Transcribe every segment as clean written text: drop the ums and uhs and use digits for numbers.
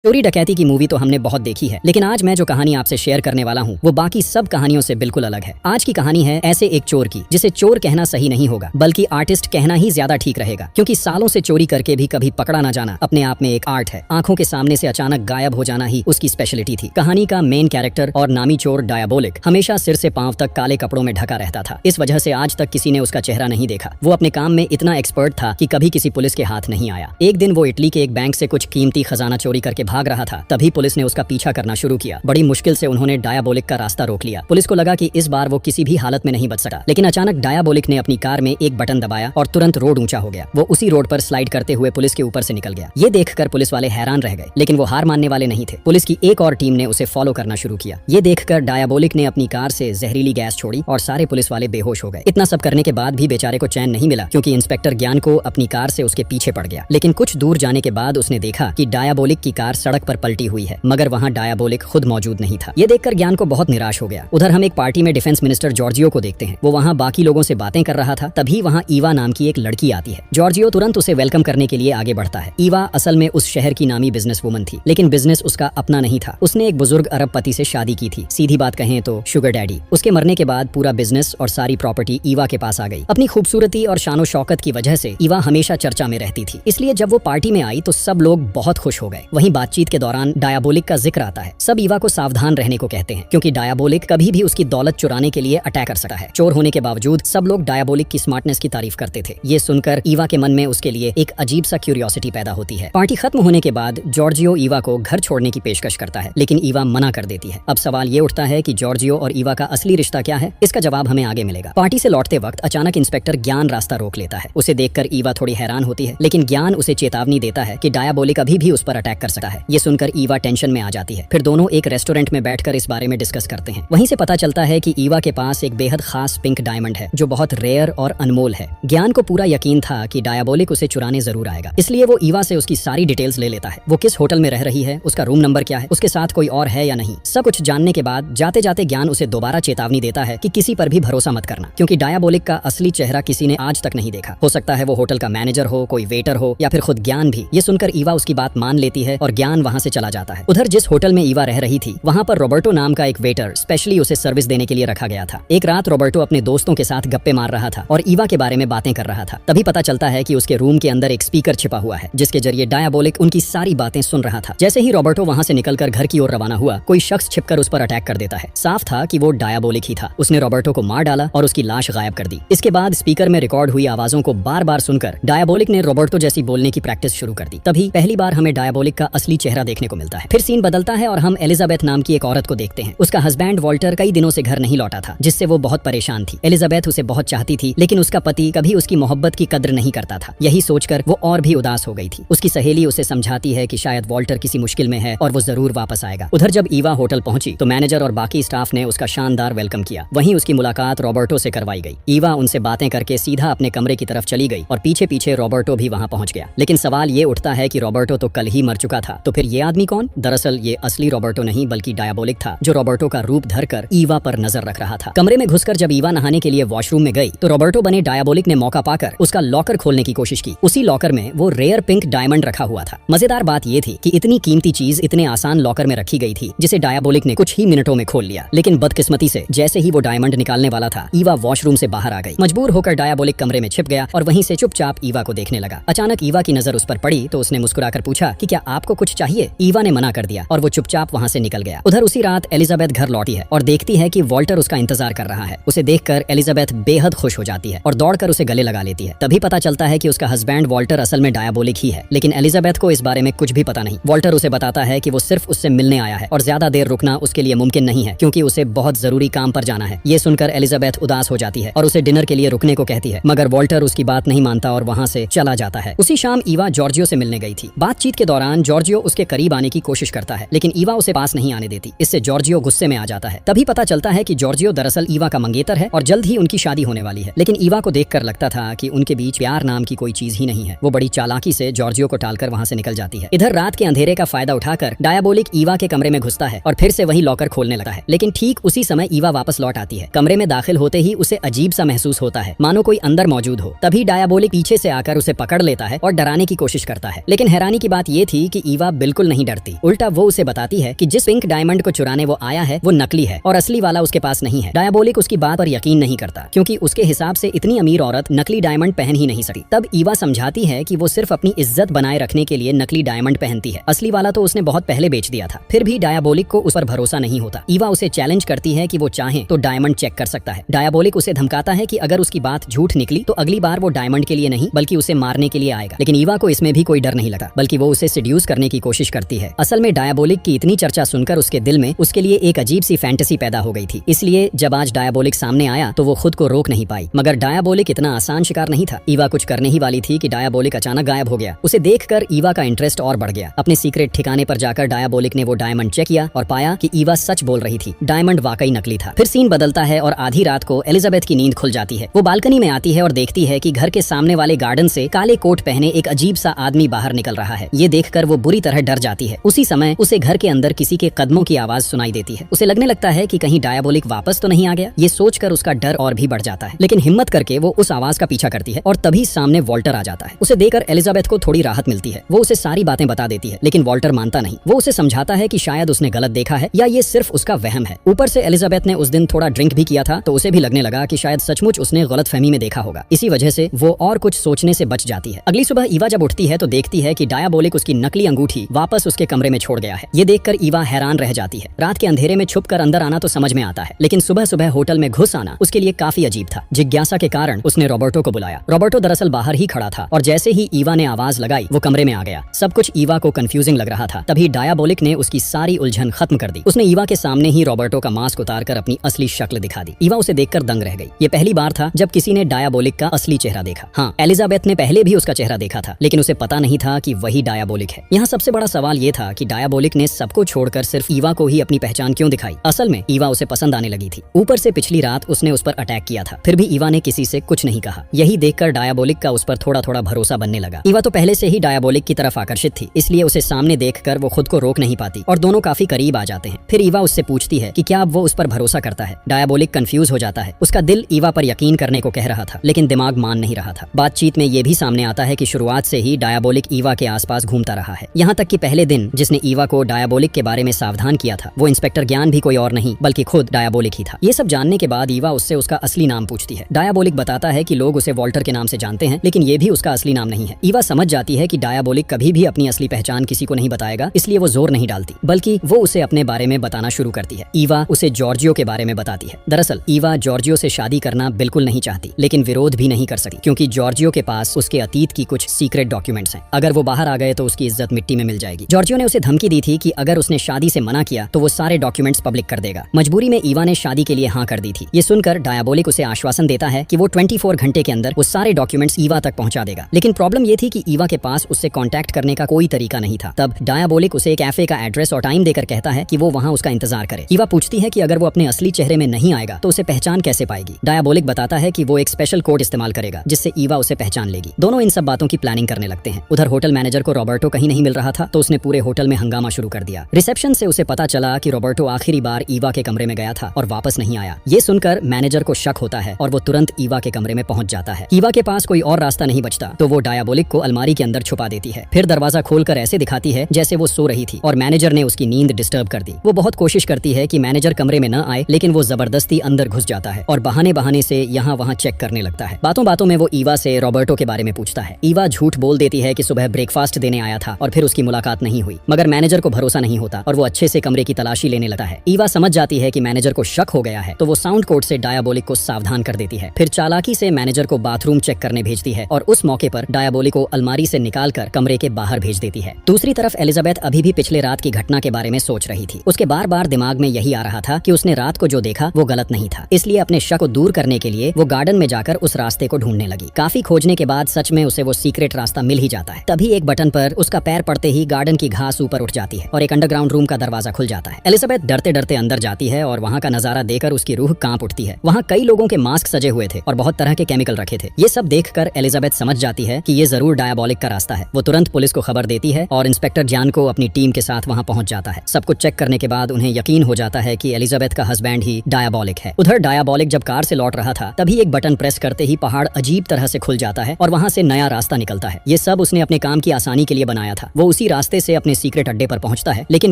चोरी डकैती की मूवी तो हमने बहुत देखी है, लेकिन आज मैं जो कहानी आपसे शेयर करने वाला हूँ वो बाकी सब कहानियों से बिल्कुल अलग है। आज की कहानी है ऐसे एक चोर की जिसे चोर कहना सही नहीं होगा बल्कि आर्टिस्ट कहना ही ज्यादा ठीक रहेगा, क्योंकि सालों से चोरी करके भी कभी पकड़ा ना जाना अपने आप में एक आर्ट है। आंखों के सामने से अचानक गायब हो जाना ही उसकी स्पेशलिटी थी। कहानी का मेन कैरेक्टर और नामी चोर डायबोलिक हमेशा सिर से पांव तक काले कपड़ों में ढका रहता था। इस वजह से आज तक किसी ने उसका चेहरा नहीं देखा। वो अपने काम में इतना एक्सपर्ट था कि कभी किसी पुलिस के हाथ नहीं आया। एक दिन वो इटली के एक बैंक से कुछ कीमती खजाना चोरी करके भाग रहा था, तभी पुलिस ने उसका पीछा करना शुरू किया। बड़ी मुश्किल से उन्होंने डायबोलिक का रास्ता रोक लिया। पुलिस को लगा कि इस बार वो किसी भी हालत में नहीं बच सका, लेकिन अचानक डायबोलिक ने अपनी कार में एक बटन दबाया और तुरंत रोड ऊंचा हो गया। वो उसी रोड पर स्लाइड करते हुए पुलिस के ऊपर से निकल गया। ये देखकर पुलिस वाले हैरान रह गए, लेकिन वो हार मानने वाले नहीं थे। पुलिस की एक और टीम ने उसे फॉलो करना शुरू किया। ये देखकर डायबोलिक ने अपनी कार से जहरीली गैस छोड़ी और सारे पुलिस वाले बेहोश हो गए। इतना सब करने के बाद भी बेचारे को चैन नहीं मिला, क्योंकि इंस्पेक्टर ज्ञान को अपनी कार से उसके पीछे पड़ गया। लेकिन कुछ दूर जाने के बाद उसने देखा कि डायबोलिक की कार सड़क पर पलटी हुई है, मगर वहाँ डायबोलिक खुद मौजूद नहीं था। ये देखकर ज्ञान को बहुत निराश हो गया। उधर हम एक पार्टी में डिफेंस मिनिस्टर जॉर्जियो को देखते हैं। वो वहाँ बाकी लोगों से बातें कर रहा था। तभी वहाँ ईवा नाम की एक लड़की आती है। जॉर्जियो तुरंत उसे वेलकम करने के लिए आगे बढ़ता है। ईवा असल में उस शहर की नामी बिजनेस वुमन थी, लेकिन बिजनेस उसका अपना नहीं था। उसने एक बुजुर्ग अरबपति से शादी की थी, सीधी बात कहें तो शुगर डैडी। उसके मरने के बाद पूरा बिजनेस और सारी प्रॉपर्टी ईवा के पास आ गई। अपनी खूबसूरती और शानो शौकत की वजह से ईवा हमेशा चर्चा में रहती थी, इसलिए जब वो पार्टी में आई तो सब लोग बहुत खुश हो गए। वहीं बातचीत के दौरान डायबोलिक का जिक्र आता है। सब ईवा को सावधान रहने को कहते हैं, क्योंकि डायबोलिक कभी भी उसकी दौलत चुराने के लिए अटैक कर सकता है। चोर होने के बावजूद सब लोग डायबोलिक की स्मार्टनेस की तारीफ करते थे। ये सुनकर ईवा के मन में उसके लिए एक अजीब सा क्यूरियोसिटी पैदा होती है। पार्टी खत्म होने के बाद जॉर्जियो ईवा को घर छोड़ने की पेशकश करता है, लेकिन ईवा मना कर देती है। अब सवाल ये उठता है कि जॉर्जियो और ईवा का असली रिश्ता क्या है? इसका जवाब हमें आगे मिलेगा। पार्टी से लौटते वक्त अचानक इंस्पेक्टर ज्ञान रास्ता रोक लेता है। उसे देखकर ईवा थोड़ी हैरान होती है, लेकिन ज्ञान उसे चेतावनी देता है कि डायबोलिक अभी भी उस पर अटैक कर सकता है। ये सुनकर ईवा टेंशन में आ जाती है। फिर दोनों एक रेस्टोरेंट में बैठकर इस बारे में डिस्कस करते हैं। वहीं से पता चलता है कि ईवा के पास एक बेहद खास पिंक डायमंड है, जो बहुत रेयर और अनमोल है। ज्ञान को पूरा यकीन था कि डायबोलिक उसे चुराने जरूर आएगा, इसलिए वो ईवा से उसकी सारी डिटेल्स ले लेता है। वो किस होटल में रह रही है, उसका रूम नंबर क्या है, उसके साथ कोई और है या नहीं। सब कुछ जानने के बाद जाते जाते ज्ञान उसे दोबारा चेतावनी देता है कि किसी पर भी भरोसा मत करना, क्योंकि डायबोलिक का असली चेहरा किसी ने आज तक नहीं देखा। हो सकता है वो होटल का मैनेजर हो, कोई वेटर हो, या फिर खुद ज्ञान भी। ये सुनकर ईवा उसकी बात मान लेती है और ज्ञान वहाँ से चला जाता है। उधर जिस होटल में ईवा रह रही थी वहाँ पर रॉबर्टो नाम का एक वेटर स्पेशली उसे सर्विस देने के लिए रखा गया था। एक रात रॉबर्टो अपने दोस्तों के साथ गप्पे मार रहा था और ईवा के बारे में बातें कर रहा था। तभी पता चलता है कि उसके रूम के अंदर एक स्पीकर छिपा हुआ है, जिसके जरिए डायबोलिक उनकी सारी बातें सुन रहा था। जैसे ही रॉबर्टो वहाँ से निकलकर घर की ओर रवाना हुआ, कोई शख्स छिपकर उस पर अटैक कर देता है। साफ था कि वो डायबोलिक ही था। उसने रॉबर्टो को मार डाला और उसकी लाश गायब कर दी। इसके बाद स्पीकर में रिकॉर्ड हुई आवाजों को बार बार सुनकर डायबोलिक ने रॉबर्टो जैसी बोलने की प्रैक्टिस शुरू कर दी। तभी पहली बार हमें डायबोलिक का असली चेहरा देखने को मिलता है। फिर सीन बदलता है और हम एलिजाबेथ नाम की एक औरत को देखते हैं। उसका हस्बैंड वॉल्टर कई दिनों से घर नहीं लौटा था, जिससे वो बहुत परेशान थी। एलिजाबेथ उसे बहुत चाहती थी, लेकिन उसका पति कभी उसकी मोहब्बत की कद्र नहीं करता था। यही सोचकर वो और भी उदास हो गई थी। उसकी सहेली उसे समझाती है कि शायद वॉल्टर किसी मुश्किल में है और वो जरूर वापस आएगा। उधर जब ईवा होटल पहुंची तो मैनेजर और बाकी स्टाफ ने उसका शानदार वेलकम किया। वहीं उसकी मुलाकात रॉबर्टो से करवाई गई। ईवा उनसे बातें करके सीधा अपने कमरे की तरफ चली गई और पीछे पीछे रॉबर्टो भी वहां पहुंच गया। लेकिन सवाल ये उठता है कि रॉबर्टो तो कल ही मर चुका था, तो फिर ये आदमी कौन? दरअसल ये असली रॉबर्टो नहीं बल्कि डायबोलिक था, जो रॉबर्टो का रूप धरकर ईवा पर नजर रख रहा था। कमरे में घुसकर जब ईवा नहाने के लिए वॉशरूम में गई तो रॉबर्टो बने डायबोलिक ने मौका पाकर उसका लॉकर खोलने की कोशिश की। उसी लॉकर में वो रेयर पिंक डायमंड रखा हुआ था। मजेदार बात ये थी कि इतनी कीमती चीज इतने आसान लॉकर में रखी गई थी, जिसे डायबोलिक ने कुछ ही मिनटों में खोल लिया। लेकिन बदकिस्मती से जैसे ही वो डायमंड निकालने वाला था, ईवा वॉशरूम से बाहर आ गई। मजबूर होकर डायबोलिक कमरे में छिप गया और वहीं से चुपचाप ईवा को देखने लगा। अचानक ईवा की नजर उस पर पड़ी तो उसने मुस्कुराकर पूछा कि क्या आपको कुछ चाहिए? ईवा ने मना कर दिया और वो चुपचाप वहाँ से निकल गया। उधर उसी रात एलिजाबेथ घर लौटी है और देखती है कि वॉल्टर उसका इंतजार कर रहा है। उसे देखकर एलिजाबेथ बेहद खुश हो जाती है और दौड़कर उसे गले लगा लेती है। तभी पता चलता है कि उसका हस्बैंड वॉल्टर असल में डायबोलिक ही है, लेकिन एलिजाबेथ को इस बारे में कुछ भी पता नहीं। वॉल्टर उसे बताता है कि वो सिर्फ उससे मिलने आया है और ज्यादा देर रुकना उसके लिए मुमकिन नहीं है, क्योंकि उसे बहुत जरूरी काम पर जाना है। ये सुनकर एलिजाबेथ उदास हो जाती है और उसे डिनर के लिए रुकने को कहती है, मगर वॉल्टर उसकी बात नहीं मानता और वहाँ से चला जाता है। उसी शाम ईवा जॉर्जियो से मिलने गई थी। बातचीत के दौरान जॉर्जियो उसके करीब आने की कोशिश करता है, लेकिन ईवा उसे पास नहीं आने देती। इससे जॉर्जियो गुस्से में आ जाता है। तभी पता चलता है कि जॉर्जियो दरअसल ईवा का मंगेतर है और जल्द ही उनकी शादी होने वाली है। लेकिन ईवा को देखकर लगता था कि उनके बीच प्यार नाम की कोई चीज ही नहीं है। वो बड़ी चालाकी से जॉर्जियो को टालकर वहाँ से निकल जाती है। इधर रात के अंधेरे का फायदा उठाकर डायबोलिक ईवा के कमरे में घुसता है और फिर से वही लॉकर खोलने लगता है। लेकिन ठीक उसी समय ईवा वापस लौट आती है। कमरे में दाखिल होते ही उसे अजीब सा महसूस होता है, मानो कोई अंदर मौजूद हो। तभी डायबोलिक पीछे से आकर उसे पकड़ लेता है और डराने की कोशिश करता है। लेकिन हैरानी की बात ये थी कि ईवा बिल्कुल नहीं डरती। उल्टा वो उसे बताती है कि जिस पिंक डायमंड को चुराने वो आया है वो नकली है और असली वाला उसके पास नहीं है। डायबोलिक उसकी बात पर यकीन नहीं करता क्योंकि उसके हिसाब से इतनी अमीर औरत नकली डायमंड पहन ही नहीं सकती। तब ईवा समझाती है कि वो सिर्फ अपनी इज्जत बनाए रखने के लिए नकली डायमंड पहनती है, असली वाला तो उसने बहुत पहले बेच दिया था। फिर भी डायबोलिक को उस पर भरोसा नहीं होता। ईवा उसे चैलेंज करती है कि वो चाहे तो डायमंड चेक कर सकता है। डायबोलिक उसे धमकाता है कि अगर उसकी बात झूठ निकली तो अगली बार वो डायमंड के लिए नहीं बल्कि उसे मारने के लिए आएगा। लेकिन ईवा को इसमें भी कोई डर नहीं लगा, बल्कि वो उसे सिड्यूस करने की कोशिश करती है। असल में डायबोलिक की इतनी चर्चा सुनकर उसके दिल में उसके लिए एक अजीब सी फैंटेसी पैदा हो गई थी। इसलिए जब आज डायबोलिक सामने आया तो वो खुद को रोक नहीं पाई। मगर डायबोलिक इतना आसान शिकार नहीं था। ईवा कुछ करने ही वाली थी कि डायबोलिक अचानक गायब हो गया। उसे देखकर ईवा का इंटरेस्ट और बढ़ गया। अपने सीक्रेट ठिकाने पर जाकर डायबोलिक ने वो डायमंड चेक किया और पाया कि ईवा सच बोल रही थी, डायमंड वाकई नकली था। फिर सीन बदलता है और आधी रात को एलिजाबेथ की नींद खुल जाती है। वो बालकनी में आती है और देखती है कि घर के सामने वाले गार्डन से काले कोट पहने एक अजीब सा आदमी बाहर निकल रहा है। ये देखकर वो बुरी तरह डर जाती है। उसी समय उसे घर के अंदर किसी के कदमों की आवाज सुनाई देती है। उसे लगने लगता है कि कहीं डायबोलिक वापस तो नहीं आ गया। ये सोचकर उसका डर और भी बढ़ जाता है, लेकिन हिम्मत करके वो उस आवाज का पीछा करती है और तभी सामने वॉल्टर आ जाता है। उसे देखकर एलिजाबेथ को थोड़ी राहत मिलती है। वो उसे सारी बातें बता देती है, लेकिन वॉल्टर मानता नहीं। वो उसे समझाता है कि शायद उसने गलत देखा है या ये सिर्फ उसका वहम है। ऊपर से एलिजाबेथ ने उस दिन थोड़ा ड्रिंक भी किया था, तो उसे भी लगने लगा कि शायद सचमुच उसने गलतफहमी में देखा होगा। इसी वजह से वो और कुछ सोचने से बच जाती है। अगली सुबह ईवा जब उठती है तो देखती है कि डायबोलिक उसकी नकली अंगूठी वापस उसके कमरे में छोड़ गया है। ये देखकर ईवा हैरान रह जाती है। रात के अंधेरे में छुपकर अंदर आना तो समझ में आता है, लेकिन सुबह सुबह होटल में घुस आना उसके लिए काफी अजीब था। जिज्ञासा के कारण उसने रॉबर्टो को बुलाया। रॉबर्टो दरअसल बाहर ही खड़ा था और जैसे ही ईवा ने आवाज लगाई वो कमरे में आ गया। सब कुछ ईवा को कंफ्यूजिंग लग रहा था। तभी डायबोलिक ने उसकी सारी उलझन खत्म कर दी। उसने ईवा के सामने ही रॉबर्टो का मास्क उतारकर अपनी असली शक्ल दिखा दी। ईवा उसे देखकर दंग रह गई। ये पहली बार था जब किसी ने डायबोलिक का असली चेहरा देखा। हाँ, एलिजाबेथ ने पहले भी उसका चेहरा देखा था, लेकिन उसे पता नहीं था कि वही डायबोलिक है। यहाँ सबसे बड़ा सवाल ये था कि डायबोलिक ने सबको छोड़कर सिर्फ ईवा को ही अपनी पहचान क्यों दिखाई। असल में ईवा उसे पसंद आने लगी थी। ऊपर से पिछली रात उसने उस पर अटैक किया था, फिर भी ईवा ने किसी से कुछ नहीं कहा। यही देखकर डायबोलिक का उस पर थोड़ा थोड़ा भरोसा बनने लगा। ईवा तो पहले से ही डायबोलिक की तरफ आकर्षित थी, इसलिए उसे सामने देखकर वो खुद को रोक नहीं पाती और दोनों काफी करीब आ जाते हैं। फिर ईवा उससे पूछती है कि क्या अब वो उस पर भरोसा करता है। डायबोलिक कंफ्यूज हो जाता है। उसका दिल ईवा पर यकीन करने को कह रहा था, लेकिन दिमाग मान नहीं रहा था। बातचीत में ये भी सामने आता है कि शुरुआत से ही डायबोलिक ईवा के आसपास घूमता रहा है। यहाँ तक कि पहले दिन जिसने ईवा को डायबोलिक के बारे में सावधान किया था वो इंस्पेक्टर ज्ञान भी कोई और नहीं बल्कि खुद डायबोलिक ही था। ये सब जानने के बाद ईवा उससे उसका असली नाम पूछती है। डायबोलिक बताता है कि लोग उसे वॉल्टर के नाम से जानते हैं, लेकिन ये भी उसका असली नाम नहीं है। ईवा समझ जाती है कि डायबोलिक कभी भी अपनी असली पहचान किसी को नहीं बताएगा, इसलिए वो जोर नहीं डालती, बल्कि वो उसे अपने बारे में बताना शुरू करती है। ईवा उसे जॉर्जियो के बारे में बताती है। दरअसल ईवा जॉर्जियो से शादी करना बिल्कुल नहीं चाहती, लेकिन विरोध भी नहीं कर सकती क्योंकि जॉर्जियो के पास उसके अतीत की कुछ सीक्रेट डॉक्यूमेंट्स हैं। अगर वो बाहर आ गए तो उसकी इज्जत मिट्टी में मिल जाएगी। जॉर्जियो ने उसे धमकी दी थी कि अगर उसने शादी से मना किया तो वो सारे डॉक्यूमेंट्स पब्लिक कर देगा। मजबूरी में ईवा ने शादी के लिए हाँ कर दी थी। ये सुनकर डायबोलिक उसे आश्वासन देता है कि वो 24 घंटे के अंदर वो सारे डॉक्यूमेंट्स ईवा तक पहुंचा देगा। लेकिन प्रॉब्लम ये थी कि ईवा के पास उससे कांटेक्ट करने का कोई तरीका नहीं था। तब डायबोलिक उसे एक कैफे का एड्रेस और टाइम देकर कहता है कि वो वहाँ उसका इंतजार करे। ईवा पूछती है कि अगर वो अपने असली चेहरे में नहीं आएगा तो उसे पहचान कैसे पाएगी। डायबोलिक बताता है कि वो एक स्पेशल कोड इस्तेमाल करेगा जिससे ईवा उसे पहचान लेगी। दोनों इन सब बातों की प्लानिंग करने लगते हैं। उधर होटल मैनेजर को रॉबर्टो कहीं नहीं मिल रहा था, तो उसने पूरे होटल में हंगामा शुरू कर दिया। रिसेप्शन से उसे पता चला कि रॉबर्टो आखिरी बार ईवा के कमरे में गया था और वापस नहीं आया। ये सुनकर मैनेजर को शक होता है और वो तुरंत ईवा के कमरे में पहुंच जाता है। ईवा के पास कोई और रास्ता नहीं बचता, तो वो डायबोलिक को अलमारी के अंदर छुपा देती है। फिर दरवाजा खोलकर ऐसे दिखाती है जैसे वो सो रही थी और मैनेजर ने उसकी नींद डिस्टर्ब कर दी। वो बहुत कोशिश करती है कि मैनेजर कमरे में न आए, लेकिन वो जबरदस्ती अंदर घुस जाता है और बहाने बहाने से यहाँ वहाँ चेक करने लगता है। बातों बातों में वो ईवा से रॉबर्टो के बारे में पूछता है। ईवा झूठ बोल देती है कि सुबह ब्रेकफास्ट देने आया था और फिर उसकी मुलाकात नहीं हुई, मगर मैनेजर को भरोसा नहीं होता और वो अच्छे से कमरे की तलाशी लेने लगता है। ईवा समझ जाती है कि मैनेजर को शक हो गया है, तो वो साउंड कोड से डायबोलिक को सावधान कर देती है। फिर चालाकी से मैनेजर को बाथरूम चेक करने भेजती है और उस मौके पर डायबोलिक को अलमारी से निकालकर कमरे के बाहर भेज देती है। दूसरी तरफ एलिजाबेथ अभी भी पिछले रात की घटना के बारे में सोच रही थी। उसके बार बार दिमाग में यही आ रहा था कि उसने रात को जो देखा वो गलत नहीं था, इसलिए अपने शक को दूर करने के लिए वो गार्डन में जाकर उस रास्ते को ढूंढने लगी। काफी खोजने के बाद सच में उसे वो सीक्रेट रास्ता मिल ही जाता है। तभी एक बटन पर उसका पैर पड़ते ही गार्डन की घास ऊपर उठ जाती है और एक अंडरग्राउंड रूम का दरवाजा खुल जाता है। एलिजाबेथ डरते डरते अंदर जाती है और वहाँ का नजारा देखकर उसकी रूह कांप उठती है। वहाँ कई लोगों के मास्क सजे हुए थे और बहुत तरह के केमिकल रखे थे। ये सब देखकर एलिजाबेथ समझ जाती है कि ये जरूर डायबोलिक का रास्ता है। वो तुरंत पुलिस को खबर देती है और इंस्पेक्टर जॉन को अपनी टीम के साथ वहाँ पहुंच जाता है। सब कुछ चेक करने के बाद उन्हें यकीन हो जाता है कि एलिजाबेथ का हस्बैंड ही डायबोलिक है। उधर डायबोलिक जब कार से लौट रहा था तभी एक बटन प्रेस करते ही पहाड़ अजीब तरह से खुल जाता है और वहाँ से नया रास्ता निकलता है। ये सब उसने अपने काम की आसानी के लिए बनाया था। वो उसी रास्ते से अपने सीक्रेट अड्डे पर पहुंचता है, लेकिन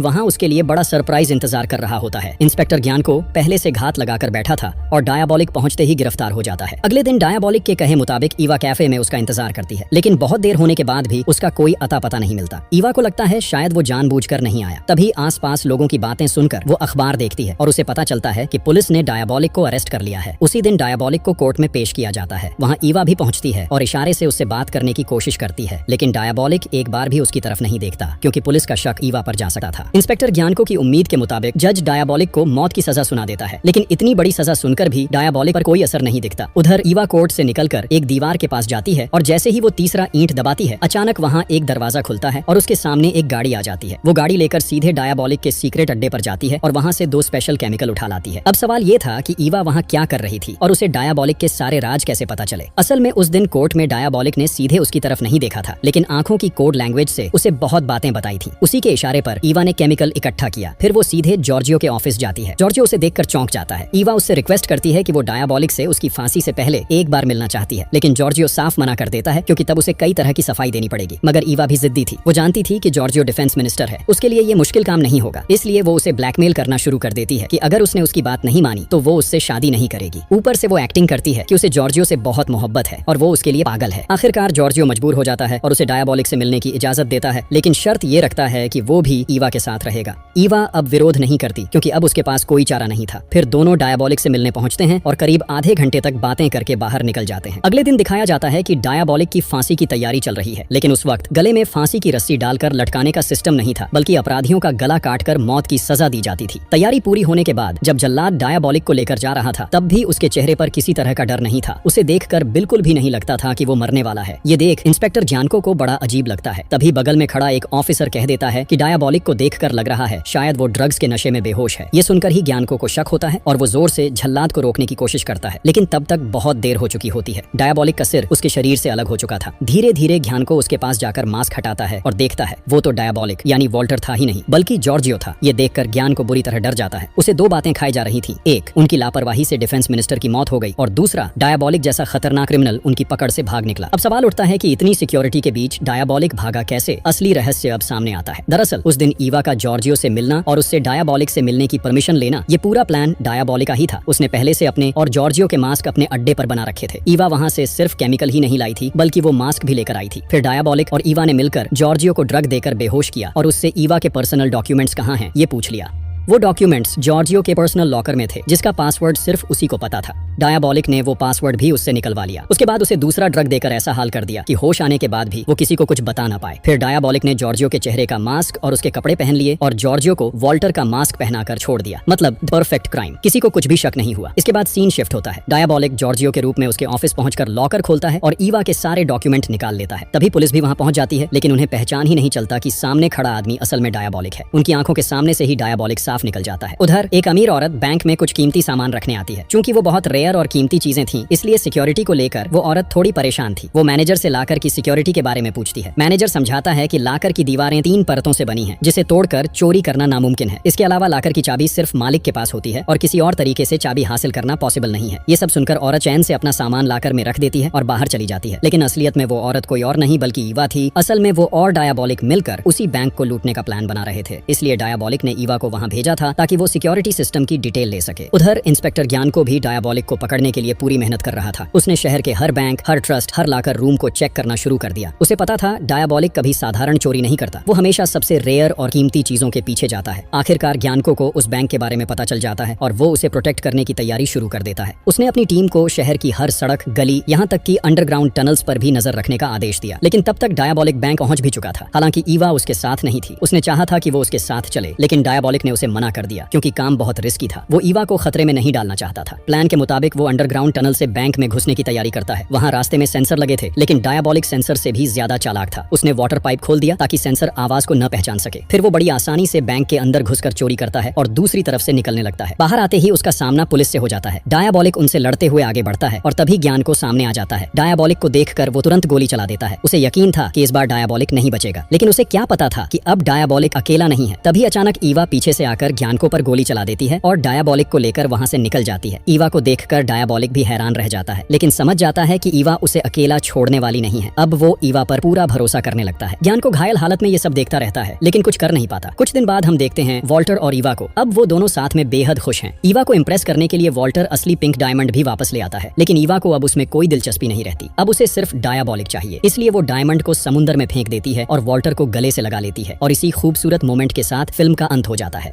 वहां उसके लिए बड़ा सरप्राइज इंतजार कर रहा होता है। इंस्पेक्टर ज्ञान को पहले से घात लगाकर बैठा था और डायबॉलिक पहुंचते ही गिरफ्तार हो जाता है। अगले दिन डायबॉलिक के कहे मुताबिक ईवा कैफे में उसका इंतजार करती है, लेकिन बहुत देर होने के बाद भी उसका कोई अता पता नहीं मिलता। ईवा को लगता है शायद वो जानबूझकर नहीं आया। तभी आसपास लोगों की बातें सुनकर वो अखबार देखती है और उसे पता चलता है कि पुलिस ने डायबॉलिक को अरेस्ट कर लिया है। उसी दिन डायबॉलिक को कोर्ट में पेश किया जाता है। वहाँ ईवा भी पहुंचती है और इशारे से उससे बात करने की कोशिश करती है, लेकिन डायबॉलिक एक बार भी उसकी तरफ नहीं देखता, क्योंकि पुलिस का शक ईवा पर जा सकता था। इंस्पेक्टर ज्ञानको की उम्मीद के मुताबिक जज डायबॉलिक को मौत की सजा सुना देता है, लेकिन इतनी बड़ी सजा सुनकर भी डायबॉलिक पर कोई असर नहीं दिखता। उधर ईवा कोर्ट से निकलकर एक दीवार के पास जाती है और जैसे ही वो तीसरा ईंट दबाती है, अचानक वहाँ एक दरवाजा खुलता है और उसके सामने एक गाड़ी आ जाती है। वो गाड़ी लेकर सीधे डायबॉलिक के सीक्रेट अड्डे पर जाती है और वहाँ से 2 स्पेशल केमिकल उठा लाती है। अब सवाल ये था कि ईवा वहाँ क्या कर रही थी और उसे डायबॉलिक के सारे राज कैसे पता चले। असल में उस दिन कोर्ट में डायबॉलिक ने सीधे उसकी तरफ नहीं देखा था, लेकिन आंखों की कोड लैंग्वेज से उसे बहुत बातें बताई थी। उसी के इशारे पर ईवा ने केमिकल इकट्ठा किया। फिर वो सीधे जॉर्जियो के ऑफिस जाती है। जॉर्जियो उसे देखकर चौंक जाता है। ईवा उससे रिक्वेस्ट करती है कि वो डायबॉलिक से उसकी फांसी से पहले एक बार मिलना चाहती है, लेकिन जॉर्जियो साफ मना कर देता है, क्योंकि तब उसे कई तरह की सफाई देनी पड़ेगी। मगर ईवा भी जिद्दी थी। वो जानती थी कि जॉर्जियो डिफेंस मिनिस्टर है, उसके लिए ये मुश्किल काम नहीं होगा। इसलिए वो उसे ब्लैकमेल करना शुरू कर देती है कि अगर उसने उसकी बात नहीं मानी तो वो उससे शादी नहीं करेगी। ऊपर से वो एक्टिंग करती है कि उसे जॉर्जियो से बहुत मोहब्बत है और वो उसके लिए पागल है। आखिरकार जॉर्जियो मजबूर हो जाता है और उसे डायबॉलिक से मिलने की इजाजत देता है, लेकिन शर्त ये रखता है कि वो भी ईवा के साथ रहेगा। ईवा अब विरोध नहीं करती, क्योंकि अब उसके पास कोई चारा नहीं था। फिर दोनों डायबॉलिक से मिलने पहुंचते हैं और करीब आधे घंटे तक बातें करके बाहर निकल जाते हैं। अगले दिन दिखाया जाता है कि डायबॉलिक की फांसी की तैयारी चल रही है, लेकिन उस वक्त गले में फांसी की रस्सी डालकर लटकाने का सिस्टम नहीं था, बल्कि अपराधियों का गला काटकर मौत की सजा दी जाती थी। तैयारी पूरी होने के बाद जब जल्लाद डायबॉलिक को लेकर जा रहा था, तब भी उसके चेहरे पर किसी तरह का डर नहीं था। उसे देखकर बिल्कुल भी नहीं लगता था कि वो मरने वाला है। ये देख इंस्पेक्टर ज्ञानको को बड़ा अजीब लगता है। तभी बगल में खड़ा एक ऑफिसर कह देता है कि डायबॉलिक को देखकर लग रहा है शायद वो ड्रग्स के नशे में बेहोश है। ये सुनकर ही ज्ञानको को शक होता है और वो जोर से जल्लाद को रोकने की कोशिश करता है, लेकिन तब तक बहुत देर हो चुकी होती है। डायबॉलिक का सिर उसके शरीर से अलग हो चुका था। धीरे धीरे ज्ञानको उसके पास जाकर मास्क हटाता है और देखता है वो तो डायबॉलिक यानी वॉल्टर था ही नहीं, बल्कि जॉर्जियो था। ये देखकर ज्ञान को बुरी तरह डर जाता है। उसे 2 बातें खाई जा रही थी। एक, उनकी लापरवाही से डिफेंस मिनिस्टर की मौत हो गई, और दूसरा, डायबॉलिक जैसा खतरनाक क्रिमिनल उनकी पकड़ से भाग निकला। अब सवाल उठता है कि इतनी सिक्योरिटी के बीच डायबॉलिक भागा कैसे। असली रहस्य अब सामने आता है। दरअसल उस दिन ईवा का जॉर्जियो से मिलना और उससे डायबॉलिक से मिलने की परमिशन लेना, ये पूरा प्लान डायबॉलिक का ही था। उसने पहले से अपने और जॉर्जियो के मास्क अपने अड्डे पर बना रखे थे। ईवा वहाँ से सिर्फ केमिकल ही नहीं लाई थी, बल्कि वो मास्क भी लेकर आई थी। फिर डायबॉलिक और ईवा ने मिलकर जॉर्जियो को ड्रग देकर बेहोश किया और उससे ईवा के पर्सनल डॉक्यूमेंट्स कहाँ हैं ये पूछ लिया। वो डॉक्यूमेंट्स जॉर्जियो के पर्सनल लॉकर में थे, जिसका पासवर्ड सिर्फ उसी को पता था। डायबॉलिक ने वो पासवर्ड भी उससे निकलवा लिया। उसके बाद उसे दूसरा ड्रग देकर ऐसा हाल कर दिया कि होश आने के बाद भी वो किसी को कुछ बता ना पाए। फिर डायबॉलिक ने जॉर्जियो के चेहरे का मास्क और उसके कपड़े पहन लिए और जॉर्जियो को वॉल्टर का मास्क पहनाकर छोड़ दिया। मतलब परफेक्ट क्राइम, किसी को कुछ भी शक नहीं हुआ। इसके बाद सीन शिफ्ट होता है। डायबॉलिक जॉर्जियो के रूप में उसके ऑफिस पहुंचकर लॉकर खोलता है और ईवा के सारे डॉक्यूमेंट निकाल लेता है। तभी पुलिस भी वहां पहुंच जाती है, लेकिन उन्हें पहचान ही नहीं चलता कि सामने खड़ा आदमी असल में डायबॉलिक है। उनकी आंखों के सामने से ही डायबॉलिक साफ निकल जाता है। उधर एक अमीर औरत बैंक में कुछ कीमती सामान रखने आती है। चूंकि वो बहुत रेयर और कीमती चीजें थीं, इसलिए सिक्योरिटी को लेकर वो औरत थोड़ी परेशान थी। वो मैनेजर से लाकर की सिक्योरिटी के बारे में पूछती है। मैनेजर समझाता है कि लाकर की दीवारें 3 परतों से बनी हैं, जिसे तोड़कर चोरी करना नामुमकिन है। इसके अलावा लाकर की चाबी सिर्फ मालिक के पास होती है और किसी और तरीके से चाबी हासिल करना पॉसिबल नहीं है। ये सब सुनकर औरत चैन से अपना सामान लाकर में रख देती है और बाहर चली जाती है। लेकिन असलियत में वो औरत कोई और नहीं बल्कि ईवा थी। असल में वो और डायबॉलिक मिलकर उसी बैंक को लूटने का प्लान बना रहे थे। इसलिए डायबॉलिक ने ईवा को वहां भेजा था ताकि वो सिक्योरिटी सिस्टम की डिटेल ले सके। उधर इंस्पेक्टर ज्ञान को भी डायबॉलिक को पकड़ने के लिए पूरी मेहनत कर रहा था। उसने शहर के हर बैंक, हर ट्रस्ट, हर लाकर रूम को चेक करना शुरू कर दिया। उसे पता था डायबॉलिक कभी साधारण चोरी नहीं करता, वो हमेशा सबसे रेयर और कीमती चीजों के पीछे जाता है। आखिरकार ज्ञानको को उस बैंक के बारे में पता चल जाता है और वो उसे प्रोटेक्ट करने की तैयारी शुरू कर देता है। उसने अपनी टीम को शहर की हर सड़क, गली, यहाँ तक कि अंडरग्राउंड टनल्स पर भी नजर रखने का आदेश दिया। लेकिन तब तक डायबॉलिक बैंक पहुंच भी चुका था। हालांकि ईवा उसके साथ नहीं थी। उसने चाहा था कि वो उसके साथ चले, लेकिन डायबॉलिक ने उसे मना कर दिया, क्योंकि काम बहुत रिस्की था। वो ईवा को खतरे में नहीं डालना चाहता था। प्लान के मुताबिक वो अंडरग्राउंड टनल से बैंक में घुसने की तैयारी करता है। वहाँ रास्ते में सेंसर लगे थे, लेकिन डायबॉलिक सेंसर से भी ज्यादा चालाक था। उसने वाटर पाइप खोल दिया ताकि सेंसर आवाज को न पहचान सके। फिर वो बड़ी आसानी से बैंक के अंदर घुसकर चोरी करता है और दूसरी तरफ से निकलने लगता है। बाहर आते ही उसका सामना पुलिस से हो जाता है। डायबॉलिक उनसे लड़ते हुए आगे बढ़ता है और तभी ज्ञान को सामने आ जाता है। डायबॉलिक को देखकर वो तुरंत गोली चला देता है। उसे यकीन था कि इस बार डायबॉलिक नहीं बचेगा, लेकिन उसे क्या पता था कि अब डायबॉलिक अकेला नहीं है। तभी अचानक ईवा पीछे से आकर आकर ज्ञानको पर गोली चला देती है और डायाबॉलिक को लेकर वहाँ से निकल जाती है। ईवा को देखकर डायाबॉलिक भी हैरान रह जाता है, लेकिन समझ जाता है कि ईवा उसे अकेला छोड़ने वाली नहीं है। अब वो ईवा पर पूरा भरोसा करने लगता है। ज्ञानको घायल हालत में ये सब देखता रहता है, लेकिन कुछ कर नहीं पाता। कुछ दिन बाद हम देखते हैं वॉल्टर और ईवा को। अब वो दोनों साथ में बेहद खुश हैं। ईवा को इम्प्रेस करने के लिए वॉल्टर असली पिंक डायमंड भी वापस ले आता है, लेकिन ईवा को अब उसमें कोई दिलचस्पी नहीं रहती। अब उसे सिर्फ डायाबॉलिक चाहिए, इसलिए वो डायमंड को समुद्र में फेंक देती है और वॉल्टर को गले से लगा लेती है। और इसी खूबसूरत मोमेंट के साथ फिल्म का अंत हो जाता है।